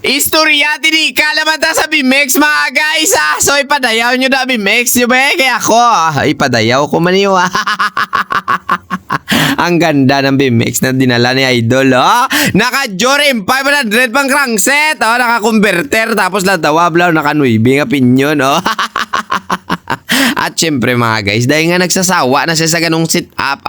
Istorya, tini kalamanta sa Bimex mga guys So ipadayaw nyo na Bimex nyo ba kaya ako ipadayaw ko man yun Ang ganda ng Bimex na dinala ni Idol Naka-Jorim 500 pang crankset Naka-converter tapos latawablaw naka-nuibi nga pinyon At syempre mga guys, dahil nga nagsasawa na siya sa ganong sit-up,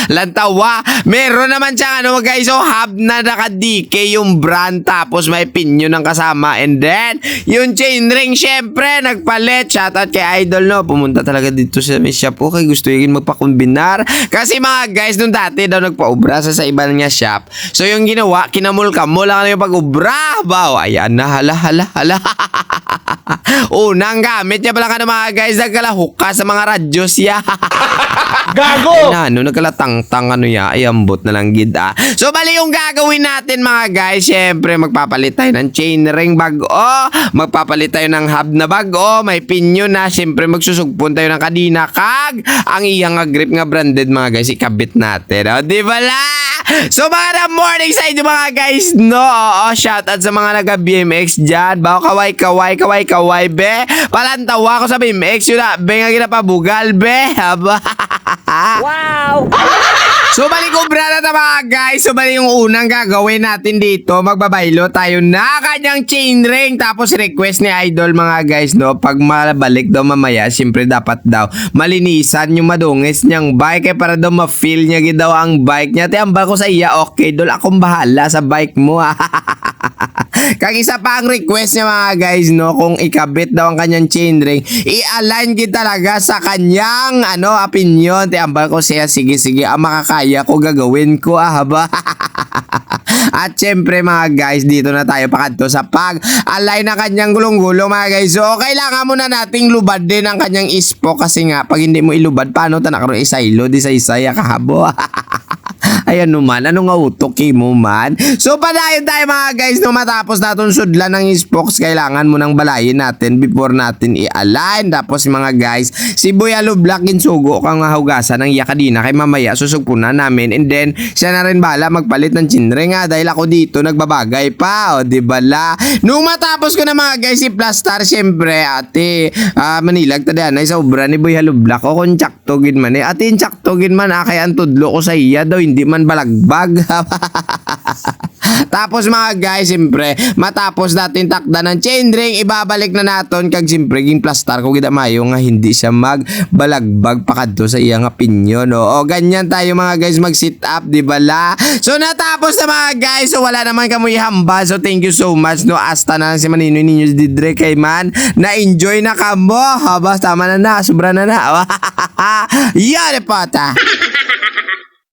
lantawa, meron naman siya guys, hub na naka-DK yung brand, tapos may pinyo ng kasama, and then, yung chainring, syempre, nagpalit, shoutout kay Idol, pumunta talaga dito sa may shop, kay gusto yung magpakombinar, kasi mga guys, nung dati daw nagpa-ubra sa iba niya shop, so yung ginawa, kinamul-kamul lang yung pag-ubra, ayan na, hala, unang gamit niya pala mga guys, nagkalahok ka sa mga radyos Gago! Nagkalatang-tang ayambot na lang gid So bali yung gagawin natin mga guys, syempre magpapalit tayo ng chainring bago, magpapalit tayo ng hub na bago, may pinyo na, syempre magsusugpon tayo ng kadina kag ang iyang grip nga branded mga guys, ikabit natin, di ba la? So mga morning sa inyo mga guys, shoutout sa mga naga-BMX dyan, kaway be, palantawa ko sa BMX yun be nga ginapabugal be, Wow! So balik ubra na mga guys. So balik yung unang gagawin natin dito, magbabaylo tayo na kanyang chainring, tapos request ni Idol mga guys pag mabalik daw mamaya, siyempre dapat daw malinisan yung madungis niyang bike para daw ma-feel niya daw ang bike niya. Tiambal ko sa iya, okay Dol, akong bahala sa bike mo Kag isa pa ang request niya mga guys kung ikabit daw ang kanyang chainring, i-align kita talaga sa kanyang opinion. Tiambal ko siya, sige makakaya ko gagawin ko haba. At syempre mga guys, dito na tayo pakadto sa pag-align ng kanyang gulong-gulong mga guys. So kailangan muna nating lubad din ang kanyang ispo, kasi nga pag hindi mo ilubad, paano ta nakaroon isaylo di sa isaya kahabo. Ayan naman, ano nga utok mo man. So padayon tayo mga guys, matapos natin sudlan ng spokes, kailangan mo nang balayin natin before natin i-align. Tapos mga guys, si Boy Alublak insugo kang hugasan ng yakadina, kay mamaya susugpunan namin, and then siya na rin bala magpalit ng chainring dahil ako dito nagbabagay pa, di ba la? Nung matapos ko na mga guys si Plastar, syempre ate manilag tadaan ay sa obra ni Boy Alublak ko kung tsaktogin man ate tsaktogin man kaya ang tudlo ko sa iya daw hindi man balagbag. Tapos mga guys, siyempre matapos natin takda ng chainring, ibabalik na natin kag siyempre ging plastar ko gida mayo nga hindi siya magbalagbag pakadto sa iyang opinion ganyan tayo mga guys mag sit up, di ba la? So natapos na mga guys, so wala naman kamo ihamba, so thank you so much hasta na si Maninoy ninyo didre kay man na enjoy na kamo, tama na sobra na yan pata.